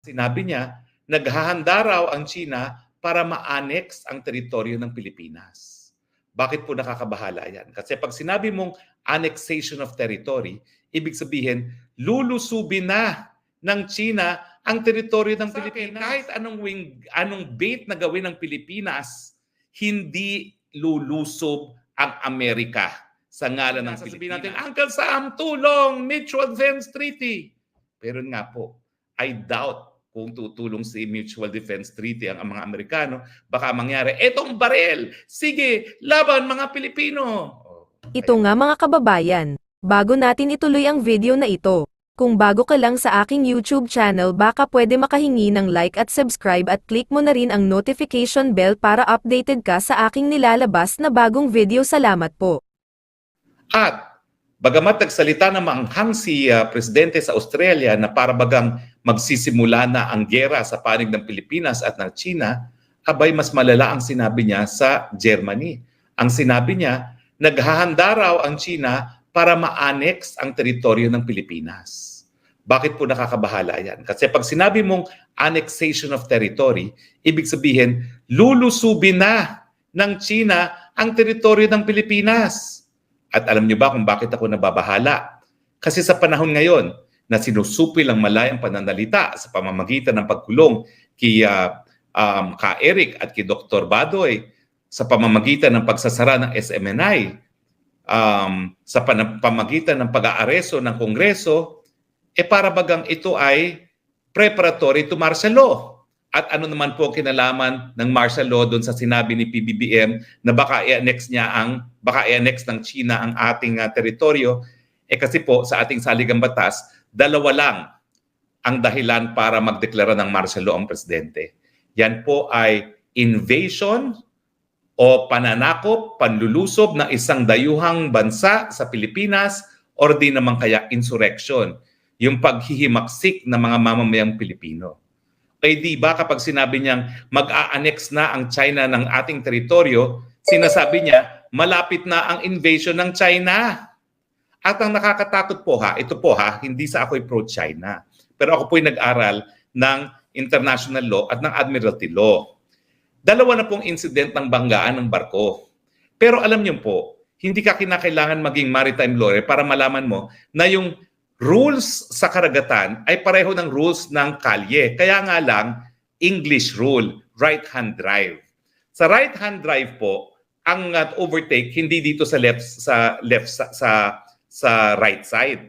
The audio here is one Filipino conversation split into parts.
Sinabi niya, naghahanda raw ang China para ma-annex ang teritoryo ng Pilipinas. Bakit po nakakabahala yan? Kasi pag sinabi mong annexation of territory, ibig sabihin, lulusubin na ng China ang teritoryo ng Pilipinas. Kahit anong bait na gawin ng Pilipinas, hindi lulusob ang Amerika sa ngalan ng Pilipinas. Natin, Uncle Sam, tulong, Mutual Defense Treaty. Pero nga po, I doubt kung tutulong si Mutual Defense Treaty ang mga Amerikano, baka mangyari, etong barel, sige, laban mga Pilipino. Ito nga mga kababayan, bago natin ituloy ang video na ito, kung bago ka lang sa aking YouTube channel baka pwede makahingi ng like at subscribe at click mo na rin ang notification bell para updated ka sa aking nilalabas na bagong video. Salamat po. At bagamat nagsalita na maanghang si Presidente sa Australia na para bagang magsisimula na ang giyera sa panig ng Pilipinas at ng China, abay mas malala ang sinabi niya sa Germany. Ang sinabi niya, naghahanda raw ang China para ma-annex ang teritoryo ng Pilipinas. Bakit po nakakabahala yan? Kasi pag sinabi mong annexation of territory, ibig sabihin, lulusubin na ng China ang teritoryo ng Pilipinas. At alam niyo ba kung bakit ako nababahala? Kasi sa panahon ngayon na sinusupil ang malayang pananalita sa pamamagitan ng pagkulong kay Ka Eric at kay Dr. Badoy, sa pamamagitan ng pagsasara ng SMNI, sa pamamagitan ng pag-aaresto ng Kongreso, para bagang ito ay preparatory to martial law. At ano naman po kinalaman ng martial law doon sa sinabi ni PBBM na baka i-annex ng China ang ating teritoryo? Kasi po sa ating saligang batas, dalawa lang ang dahilan para magdeklara ng martial law ang presidente. Yan po ay invasion o pananakop, panlulusob ng isang dayuhang bansa sa Pilipinas or di naman kaya insurrection, yung paghihimaksik ng mga mamamayang Pilipino. Di ba kapag sinabi niyang mag-a-annex na ang China ng ating teritoryo, sinasabi niya malapit na ang invasion ng China. At ang nakakatakot po ito po hindi sa ako'y pro-China. Pero ako po'y nag-aral ng international law at ng admiralty law. Dalawa na pong incident ng banggaan ng barko. Pero alam niyo po, hindi ka kinakailangan maging maritime lawyer para malaman mo na yung rules sa karagatan ay pareho ng rules ng kalye. Kaya nga lang, English rule, right-hand drive. Sa right-hand drive po, ang overtake hindi dito sa right side.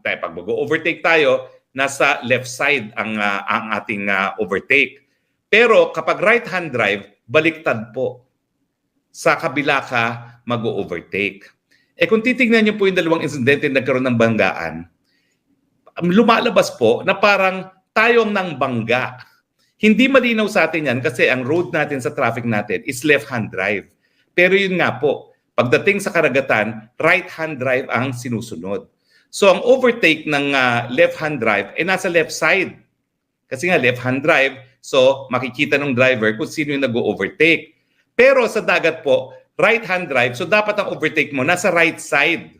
Pag mag-overtake tayo, nasa left side ang ating overtake. Pero kapag right-hand drive, baliktad po. Sa kabila ka mag-overtake. Kung titignan niyo po yung dalawang insidente na nagkaroon ng banggaan, lumalabas po na parang tayo ang nang bangga. Hindi malinaw sa atin yan kasi ang road natin sa traffic natin is left-hand drive. Pero yun nga po, pagdating sa karagatan, right-hand drive ang sinusunod. So ang overtake ng left-hand drive ay nasa left side. Kasi nga left-hand drive, so makikita ng driver kung sino yung nag-overtake. Pero sa dagat po, right-hand drive, so dapat ang overtake mo nasa right side.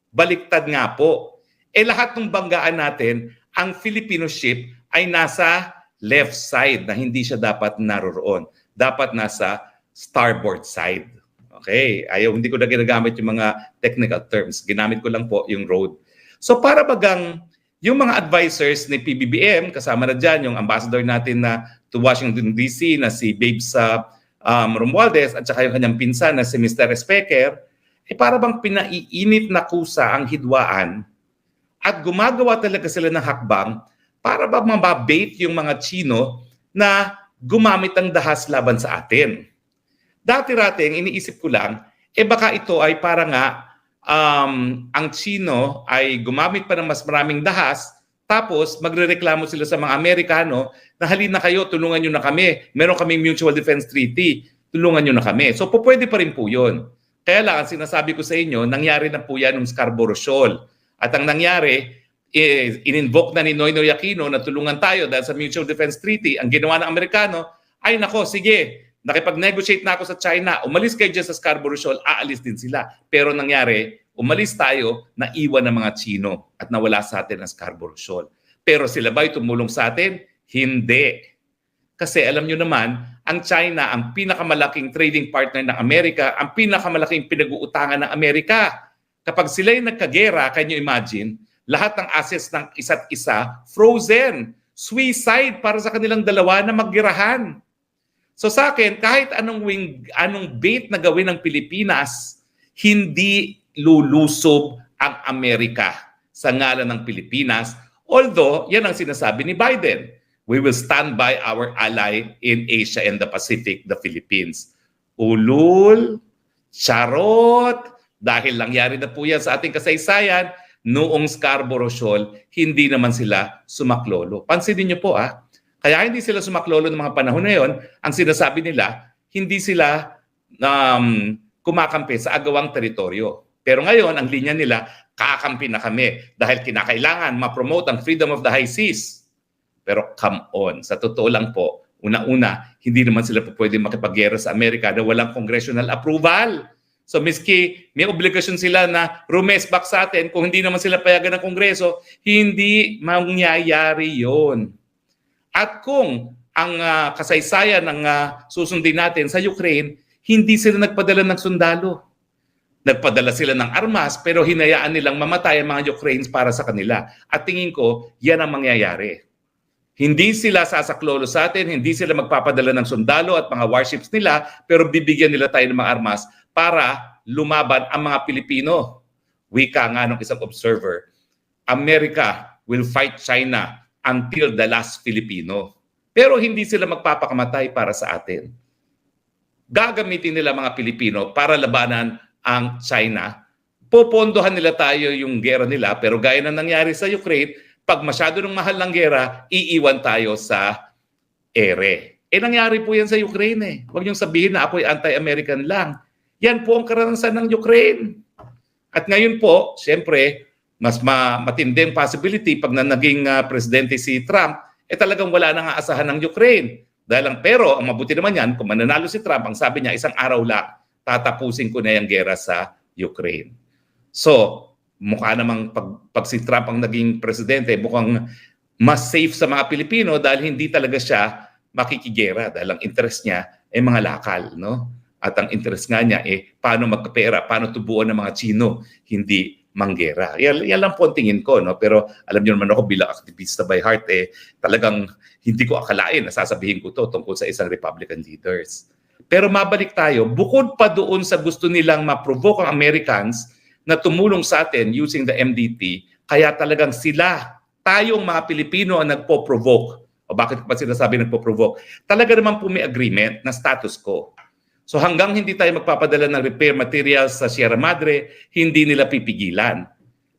Baliktad nga po. Lahat ng banggaan natin, ang Filipino ship ay nasa left side na hindi siya dapat naroon. Dapat nasa starboard side. Okay, hindi ko na ginagamit yung mga technical terms. Ginamit ko lang po yung road. So para bagang yung mga advisors ni PBBM, kasama na dyan yung ambassador natin to Washington DC na si Babes Romualdez at saka yung kanyang pinsan na si Mr. Specker, para bang pinaiinit na kusa ang hidwaan at gumagawa talaga sila ng hakbang para bang mababait yung mga Chino na gumamit ng dahas laban sa atin. Dati-rating, iniisip ko lang, baka ito ay para nga ang Chino ay gumamit pa ng mas maraming dahas tapos magrereklamo sila sa mga Amerikano na halina kayo, tulungan nyo na kami. Meron kaming Mutual Defense Treaty, tulungan nyo na kami. So pwede pa rin po yun. Kaya lang, ang sinasabi ko sa inyo, nangyari na po yan ng Scarborough Shoal. At ang nangyari, in-invoke na ni Noynoy Aquino na tulungan tayo dahil sa Mutual Defense Treaty. Ang ginawa ng Amerikano, ay nako, sige, nakipag-negotiate na ako sa China, umalis kayo dyan sa Scarborough Shoal, aalis din sila. Pero nangyari, umalis tayo, naiwan ng mga Chino at nawala sa atin ang Scarborough Shoal. Pero sila ba'y tumulong sa atin? Hindi. Kasi alam nyo naman, ang China, ang pinakamalaking trading partner ng Amerika, ang pinakamalaking pinag-uutangan ng Amerika. Kapag sila'y nagkagera, can you imagine, lahat ng assets ng isa't isa, frozen, suicide para sa kanilang dalawa na maggirahan. So sa akin, kahit anong bait na gawin ng Pilipinas, hindi lulusob ang Amerika sa ngalan ng Pilipinas. Although, yan ang sinasabi ni Biden. We will stand by our ally in Asia and the Pacific, the Philippines. Ulul, charot, dahil nangyari na po yan sa ating kasaysayan, noong Scarborough Shoal, hindi naman sila sumaklolo. Pansinin niyo po kaya hindi sila sumaklolo ng mga panahon na yon, ang sinasabi nila, hindi sila kumakampi sa agawang teritoryo. Pero ngayon, ang linya nila, kakampi na kami dahil kinakailangan ma-promote ang freedom of the high seas. Pero come on, sa totoo lang po, una-una, hindi naman sila po pwede makipaggera sa Amerika na walang congressional approval. So miski may obligasyon sila na rumesbak sa atin, kung hindi naman sila payagan ng Kongreso, hindi mangyayari yon. At kung ang kasaysayan ng susundin natin sa Ukraine, hindi sila nagpadala ng sundalo. Nagpadala sila ng armas pero hinayaan nilang mamatay ang mga Ukrainians para sa kanila. At tingin ko, yan ang mangyayari. Hindi sila sasaklolo sa atin, hindi sila magpapadala ng sundalo at mga warships nila, pero bibigyan nila tayo ng mga armas para lumaban ang mga Pilipino. Wika nga ng isang observer, America will fight China until the last Filipino. Pero hindi sila magpapakamatay para sa atin. Gagamitin nila mga Pilipino para labanan ang China. Popondohan nila tayo yung gera nila, pero gaya na nangyari sa Ukraine, pag masyado ng mahal ng gera, iiwan tayo sa ere. Nangyari po yan sa Ukraine. Huwag niyong sabihin na ako'y anti-American lang. Yan po ang karanasan ng Ukraine. At ngayon po, siyempre, mas matinding possibility pag naging presidente si Trump, talagang wala nang aasahan ng Ukraine. Pero ang mabuti naman yan, kung mananalo si Trump, ang sabi niya, isang araw lang, tatapusin ko na yung gera sa Ukraine. So, mukha namang pag si Trump ang naging presidente, mukhang mas safe sa mga Pilipino dahil hindi talaga siya makikigera dahil ang interest niya ay mga lakal, no? At ang interest nga niya paano magkapera, paano tubuan ng mga Chino, hindi manggera. Yan lang po ang tingin ko, no? Pero alam niyo naman ako bilang aktivista by heart, talagang hindi ko akalain na sasabihin ko to tungkol sa isang Republican leaders. Pero mabalik tayo, bukod pa doon sa gusto nilang ma-provoke ang Americans na tumulong sa atin using the MDT, kaya talagang tayong mga Pilipino ang nagpo-provoke. O bakit pa sinasabi nagpo-provoke? Talaga naman po may agreement na status quo. So hanggang hindi tayo magpapadala ng repair materials sa Sierra Madre, hindi nila pipigilan.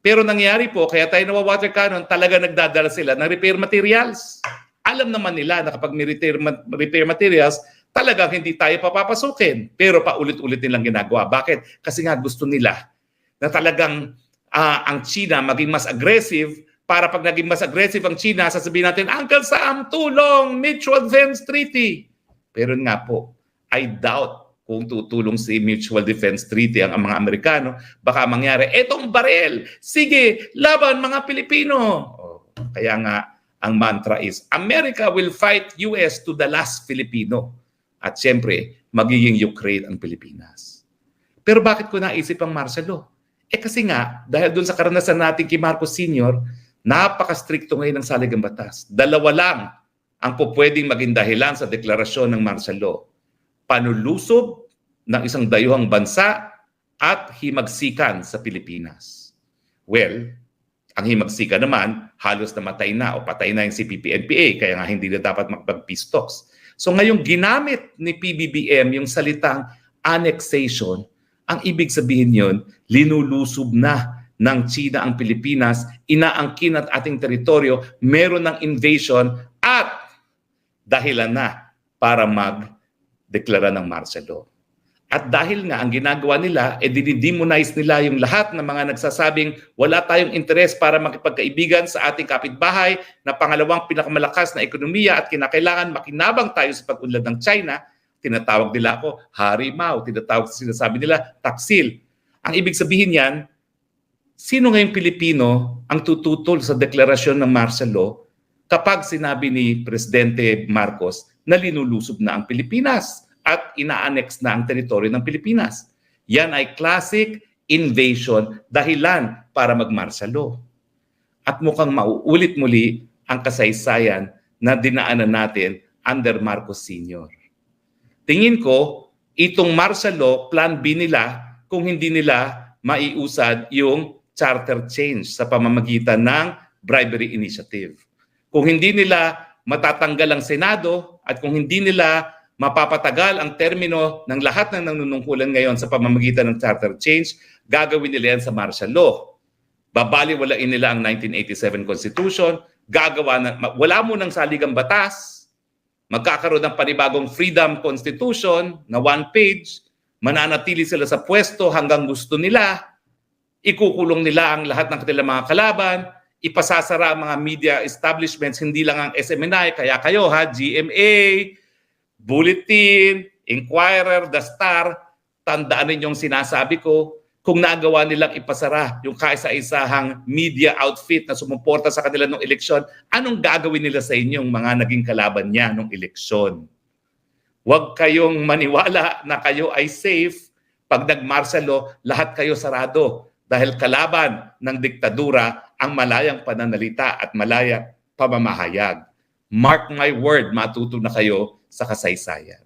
Pero nangyari po, kaya tayo nawa-water cannon, talaga nagdadala sila ng repair materials. Alam naman nila na kapag may repair materials, talagang hindi tayo papapasukin. Pero paulit-ulit nilang ginagawa. Bakit? Kasi nga gusto nila na talagang ang China maging mas aggressive, para pag naging mas aggressive ang China, sasabihin natin, Uncle Sam, tulong, Mutual Defense Treaty. Pero nga po, I doubt kung tutulong si Mutual Defense Treaty ang mga Amerikano, baka mangyari, etong barel, sige, laban mga Pilipino. Kaya nga, ang mantra is, America will fight US to the last Filipino. At siyempre, magiging Ukraine ang Pilipinas. Pero bakit ko naisip ang martial law? Kasi nga, dahil doon sa karanasan natin kay Marcos Sr., napaka-stricto ngayon ng saligang batas. Dalawa lang ang pwedeng maging dahilan sa deklarasyon ng martial law. Panulusob ng isang dayuhang bansa at himagsikan sa Pilipinas. Well, ang himagsikan naman, halos namatay na o patay na yung CPP-NPA, kaya nga hindi na dapat mag-peace talks. So ngayong ginamit ni PBBM yung salitang annexation, ang ibig sabihin yun, linulusob na ng China ang Pilipinas, inaangkin at ating teritoryo, meron ng invasion at dahilan na para mag-deklara ng martial law. At dahil nga ang ginagawa nila, dinidemonize nila yung lahat ng mga nagsasabing wala tayong interes para makipagkaibigan sa ating kapitbahay na pangalawang pinakamalakas na ekonomiya at kinakailangan makinabang tayo sa pag-unlad ng China. Tinatawag nila ako Harimau, sinasabi nila Taksil. Ang ibig sabihin yan, sino ngayong Pilipino ang tututol sa deklarasyon ng martial law kapag sinabi ni Presidente Marcos na linulusob na ang Pilipinas at ina-annex na ang teritoryo ng Pilipinas? Yan ay classic invasion, dahilan para mag-martial law. At mukhang mauulit muli ang kasaysayan na dinaanan natin under Marcos Sr. Tingin ko, itong martial law, plan B nila kung hindi nila maiusad yung charter change sa pamamagitan ng bribery initiative. Kung hindi nila matatanggal ang Senado at kung hindi nila mapapatagal ang termino ng lahat ng nanunungkulan ngayon sa pamamagitan ng charter change, gagawin nila yan sa martial law. Babaliwalain nila ang 1987 Constitution, wala mo ng saligang batas, magkakaroon ng panibagong Freedom Constitution na one page, mananatili sila sa pwesto hanggang gusto nila, ikukulong nila ang lahat ng kanilang mga kalaban, ipasasara ang mga media establishments, hindi lang ang SMNI, kaya kayo ha, GMA, Bulletin, Inquirer, The Star, tandaan ninyong sinasabi ko, kung nagawa nilang ipasara yung kaisa-isahang media outfit na sumuporta sa kanila nung eleksyon, anong gagawin nila sa inyong mga naging kalaban niya nung eleksyon? Huwag kayong maniwala na kayo ay safe. Pag nag-martial law, lahat kayo sarado dahil kalaban ng diktadura ang malayang pananalita at malayang pamamahayag. Mark my word, matuto na kayo sa kasaysayan.